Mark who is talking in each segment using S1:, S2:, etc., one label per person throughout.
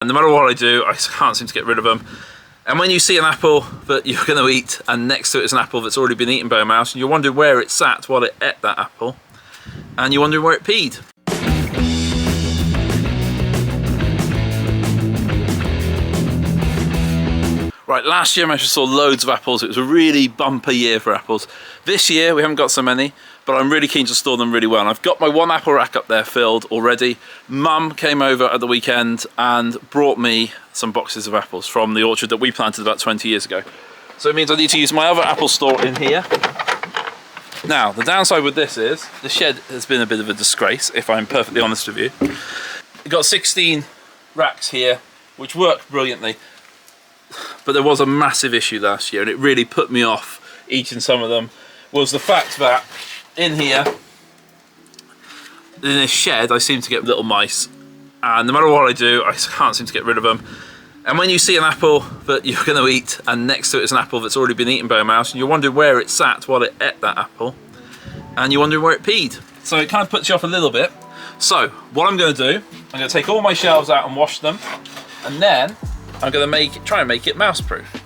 S1: And no matter what I do, I can't seem to get rid of them. And when you see an apple that you're going to eat and next to it is an apple that's already been eaten by a mouse, and you're wondering where it sat while it ate that apple, and you're wondering where it peed. Right, last year I actually saw loads of apples. It was a really bumper year for apples. This year we haven't got so many, but I'm really keen to store them really well. And I've got my one apple rack up there filled already. Mum came over at the weekend and brought me some boxes of apples from the orchard that we planted about 20 years ago. So it means I need to use my other apple store in here. Now, the downside with this is, the shed has been a bit of a disgrace, if I'm perfectly honest with you. We've got 16 racks here, which work brilliantly. But there was a massive issue last year, and it really put me off eating some of them, was the fact that in here, in this shed, I seem to get little mice, and no matter what I do, I can't seem to get rid of them. And when you see an apple that you're going to eat, and next to it is an apple that's already been eaten by a mouse, and you're wondering where it sat while it ate that apple, and you're wondering where it peed. So it kind of puts you off a little bit. So what I'm going to do, I'm going to take all my shelves out and wash them, and then I'm going to try and make it mouse proof.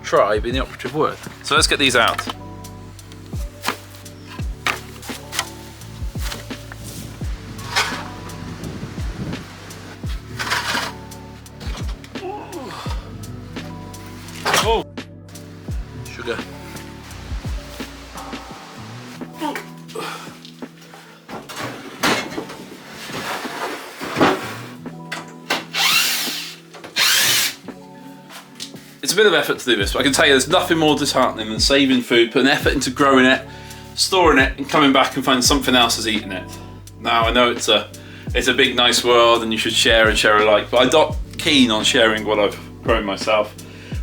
S1: Try being the operative word. So let's get these out. Oh, sugar. It's a bit of effort to do this, but I can tell you there's nothing more disheartening than saving food, putting effort into growing it, storing it, and coming back and finding something else has eaten it. Now, I know it's a big, nice world and you should share and share alike, but I'm not keen on sharing what I've grown myself,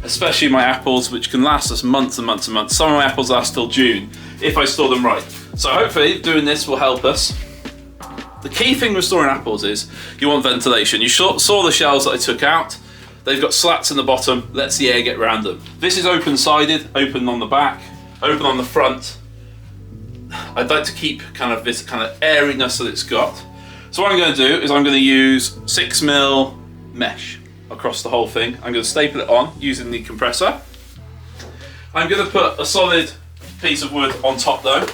S1: especially my apples, which can last us months and months and months. Some of my apples last till June, if I store them right. So hopefully doing this will help us. The key thing with storing apples is you want ventilation. You saw the shelves that I took out. They've got slats in the bottom, lets the air get around them. This is open-sided, open on the back, open on the front. I'd like to keep kind of this kind of airiness that it's got. So what I'm going to do is I'm going to use 6mm mesh across the whole thing. I'm going to staple it on using the compressor. I'm going to put a solid piece of wood on top though,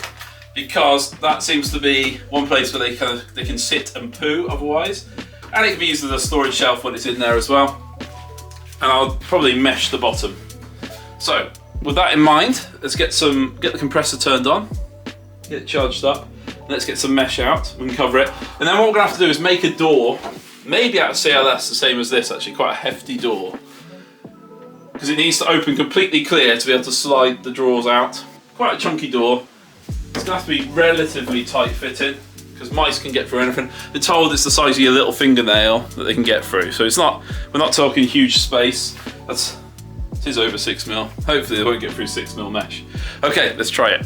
S1: because that seems to be one place where they can sit and poo otherwise. And it can be used as a storage shelf when it's in there as well. And I'll probably mesh the bottom. So, with that in mind, let's get the compressor turned on, get it charged up, and let's get some mesh out, we can cover it. And then what we're gonna have to do is make a door, maybe out of CLS, the same as this actually, quite a hefty door. Because it needs to open completely clear to be able to slide the drawers out. Quite a chunky door. It's gonna have to be relatively tight fitting, because mice can get through anything. They're told it's the size of your little fingernail that they can get through. So we're not talking huge space. It is over 6mm. Hopefully they won't get through 6mm mesh. Okay, let's try it.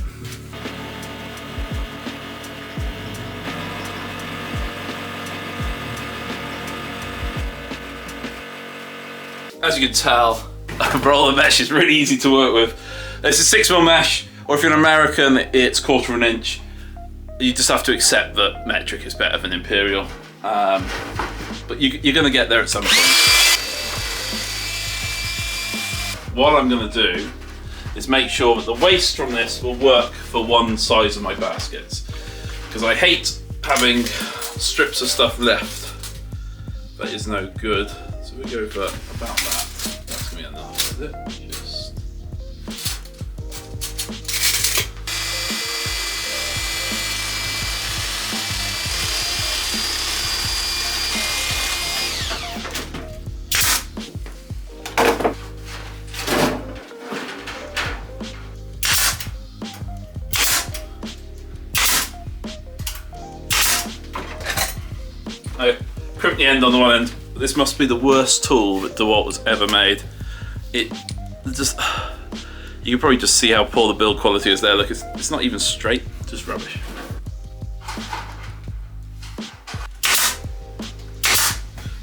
S1: As you can tell, roll the mesh is really easy to work with. It's a 6mm mesh, or if you're an American, it's 1/4 of an inch. You just have to accept that metric is better than imperial, but you're going to get there at some point. What I'm going to do is make sure that the waste from this will work for one size of my baskets, because I hate having strips of stuff left that is no good. So we go for about that. That's going to be enough, is it? I crimped the end on the one end. This must be the worst tool that DeWalt has ever made. You can probably just see how poor the build quality is there. Look, it's not even straight, just rubbish.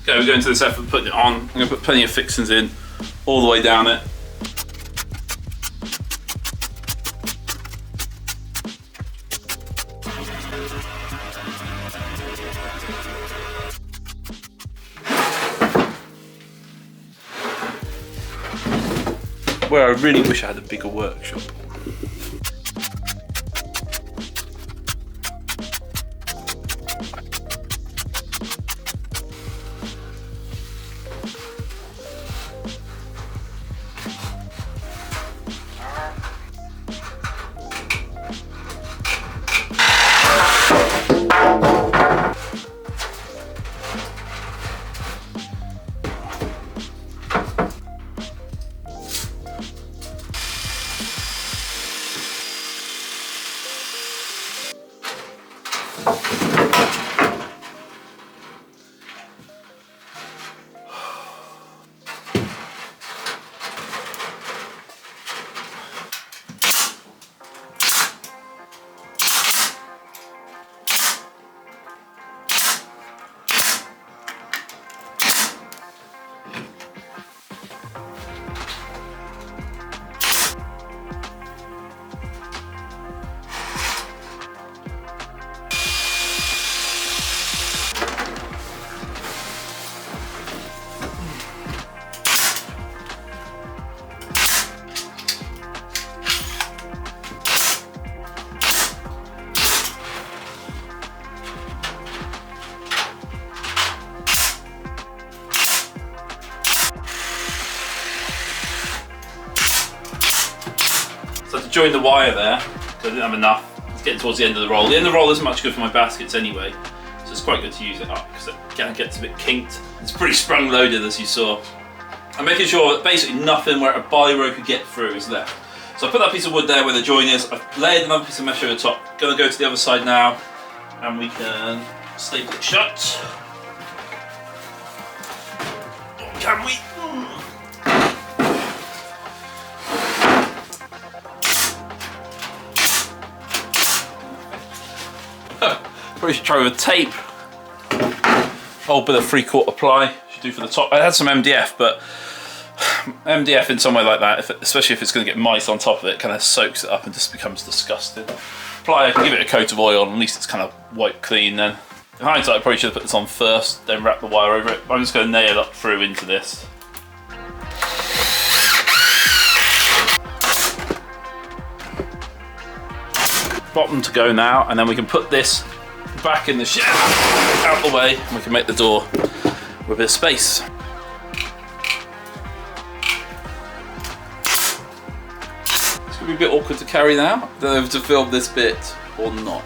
S1: Okay, we're going to this effort of putting it on. I'm going to put plenty of fixings in all the way down it. where I really wish I had a bigger workshop. So to join the wire there, because I didn't have enough, it's getting towards the end of the roll. The end of the roll isn't much good for my baskets anyway, so it's quite good to use it up because it kind of gets a bit kinked. It's pretty sprung loaded, as you saw. I'm making sure that basically nothing where a body row could get through is left. So I put that piece of wood there where the join is. I've layered another piece of mesh over the top. Gonna go to the other side now, and we can staple it shut. Or can we? Probably should try with tape. Old bit of 3/4 ply should do for the top. I had some MDF, but MDF in somewhere like that, especially if it's going to get mice on top of it, kind of soaks it up and just becomes disgusting. Ply, I can give it a coat of oil, and at least it's kind of wiped clean then. In hindsight, I probably should have put this on first, then wrap the wire over it. I'm just going to nail up through into this. Bottom to go now, and then we can put this back in the shed, out the way, and we can make the door with a bit of space. It's going to be a bit awkward to carry now. I don't know if to film this bit or not.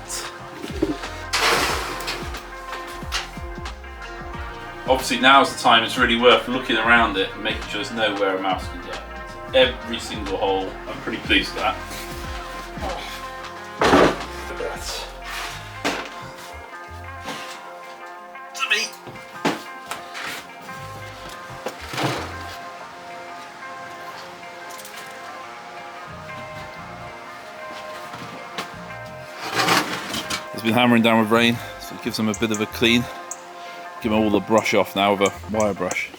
S1: Obviously now's the time it's really worth looking around it and making sure there's nowhere a mouse can get. Every single hole. I'm pretty pleased with that. Look at that. To me. It's been hammering down with rain, so it gives them a bit of a clean. Give them all the brush off now with a wire brush.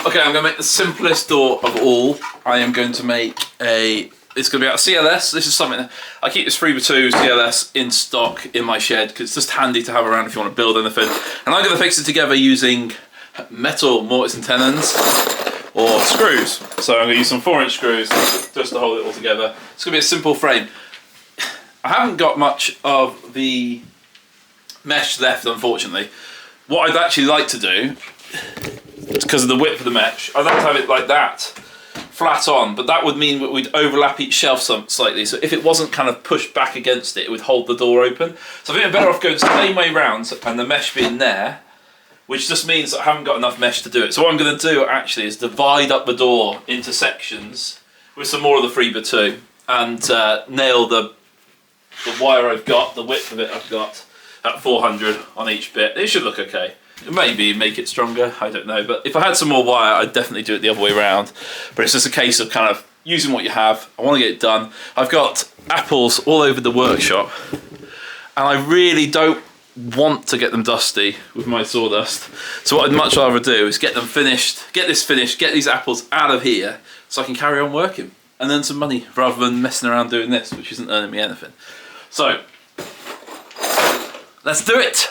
S1: Okay, I'm going to make the simplest door of all. I am going to make it's going to be out of CLS. This is something, I keep this 3x2 CLS in stock in my shed because it's just handy to have around if you want to build anything. And I'm going to fix it together using metal mortise and tenons or screws. So I'm going to use some 4-inch screws just to hold it all together. It's going to be a simple frame. I haven't got much of the mesh left, unfortunately. What I'd actually like to do, because of the width of the mesh, I'd like to have it like that, flat on, but that would mean that we'd overlap each shelf slightly, so if it wasn't kind of pushed back against it, it would hold the door open. So I think I'm better off going the same way round and the mesh being there, which just means that I haven't got enough mesh to do it. So what I'm going to do actually is divide up the door into sections with some more of the 3x2 and nail the wire I've got, the width of it I've got, at 400 on each bit. It should look okay. Maybe make it stronger, I don't know. But if I had some more wire, I'd definitely do it the other way around. But it's just a case of kind of using what you have. I want to get it done. I've got apples all over the workshop, and I really don't want to get them dusty with my sawdust. So what I'd much rather do is get them finished, get this finished, get these apples out of here so I can carry on working and earn some money rather than messing around doing this, which isn't earning me anything. So, let's do it!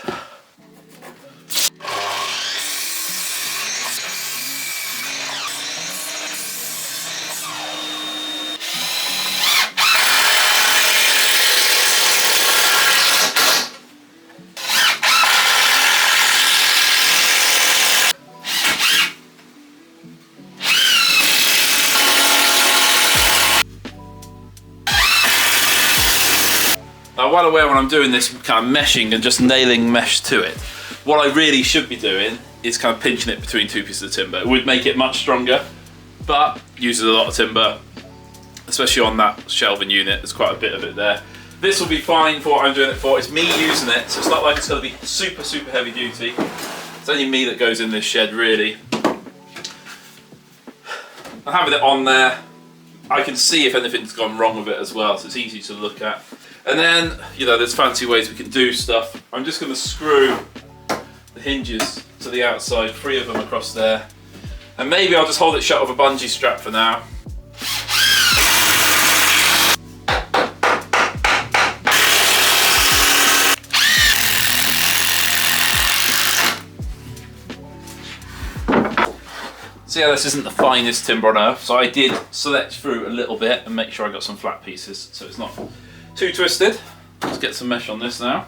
S1: well aware when I'm doing this kind of meshing and just nailing mesh to it, what I really should be doing is kind of pinching it between two pieces of timber. It would make it much stronger, but uses a lot of timber, especially on that shelving unit. There's quite a bit of it there. This will be fine for what I'm doing it for. It's me using it, so it's not like it's going to be super, super heavy duty. It's only me that goes in this shed, really. And having it on there, I can see if anything's gone wrong with it as well, so it's easy to look at. And then, you know, there's fancy ways we can do stuff. I'm just going to screw the hinges to the outside, 3 of them across there. And maybe I'll just hold it shut with a bungee strap for now. So yeah, this isn't the finest timber on earth, so I did select through a little bit and make sure I got some flat pieces so it's not too twisted. Let's get some mesh on this now.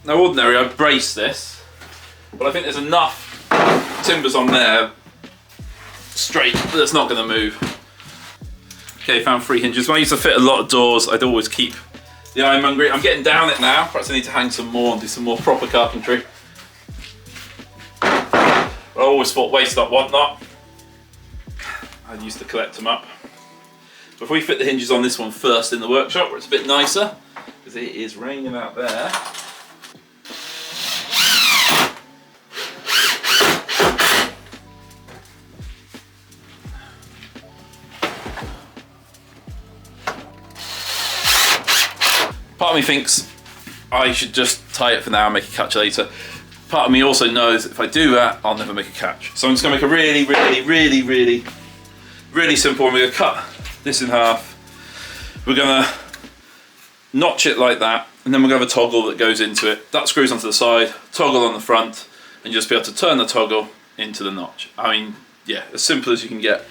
S1: Now ordinary, I'd brace this, but I think there's enough timbers on there straight that it's not going to move. Okay, found 3 hinges. When I used to fit a lot of doors, I'd always keep the ironmongery. I'm getting down it now. Perhaps I need to hang some more and do some more proper carpentry. But I always thought waste not, want not. I used to collect them up. But if we fit the hinges on this one first in the workshop, where it's a bit nicer, because it is raining out there. Part of me thinks I should just tie it for now and make a catch later. Part of me also knows if I do that, I'll never make a catch. So I'm just going to make a really simple one. We're going to cut this in half. We're going to notch it like that, and then we're going to have a toggle that goes into it. That screws onto the side, toggle on the front, and you'll just be able to turn the toggle into the notch. I mean, yeah, as simple as you can get.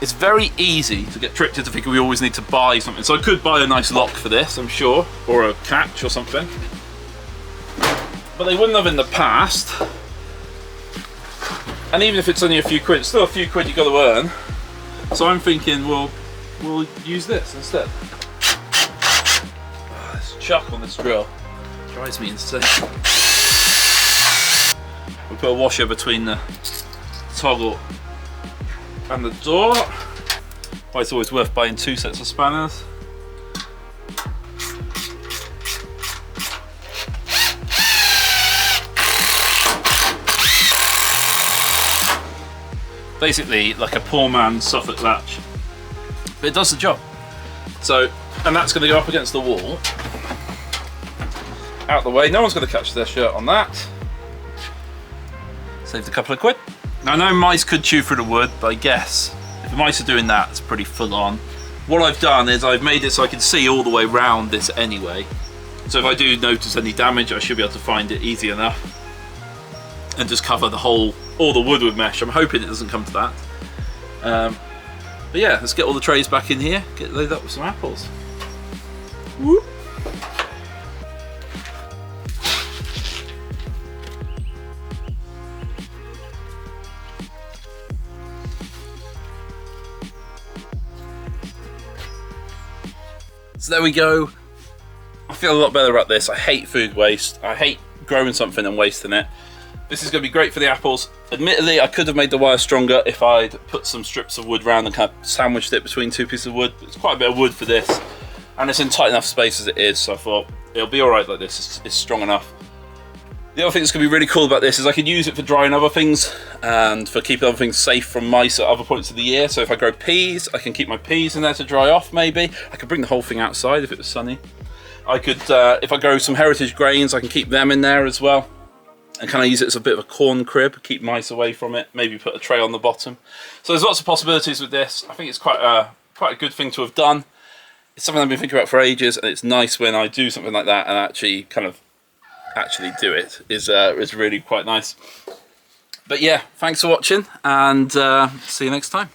S1: It's very easy to get tricked into thinking we always need to buy something. So I could buy a nice lock for this, I'm sure, or a catch or something. But they wouldn't have in the past. And even if it's only a few quid, it's still a few quid you've got to earn. So I'm thinking, well, we'll use this instead. Oh, this chuck on this drill drives me insane. We put a washer between the toggle and the door. Why it's always worth buying 2 sets of spanners. Basically like a poor man's Suffolk latch, but it does the job. So, and that's going to go up against the wall, out the way. No one's going to catch their shirt on that. Saved a couple of quid. Now I know mice could chew through the wood, but I guess if the mice are doing that, it's pretty full on. What I've done is I've made it so I can see all the way round this anyway. So if I do notice any damage, I should be able to find it easy enough and just cover the whole, all the wood with mesh. I'm hoping it doesn't come to that. But yeah, let's get all the trays back in here, get loaded up with some apples. Whoop. So there we go. I feel a lot better about this. I hate food waste. I hate growing something and wasting it. This is going to be great for the apples. Admittedly, I could have made the wire stronger if I'd put some strips of wood around and kind of sandwiched it between 2 pieces of wood. It's quite a bit of wood for this, and it's in tight enough space as it is, so I thought it'll be all right like this. It's strong enough. The other thing that's going to be really cool about this is I could use it for drying other things and for keeping other things safe from mice at other points of the year. So if I grow peas, I can keep my peas in there to dry off maybe. I could bring the whole thing outside if it was sunny. I could, if I grow some heritage grains, I can keep them in there as well. And kind of use it as a bit of a corn crib, keep mice away from it, maybe put a tray on the bottom. So there's lots of possibilities with this. I think it's quite a good thing to have done. It's something I've been thinking about for ages, and it's nice when I do something like that and actually kind of actually do it is really quite nice. But yeah, thanks for watching, and see you next time.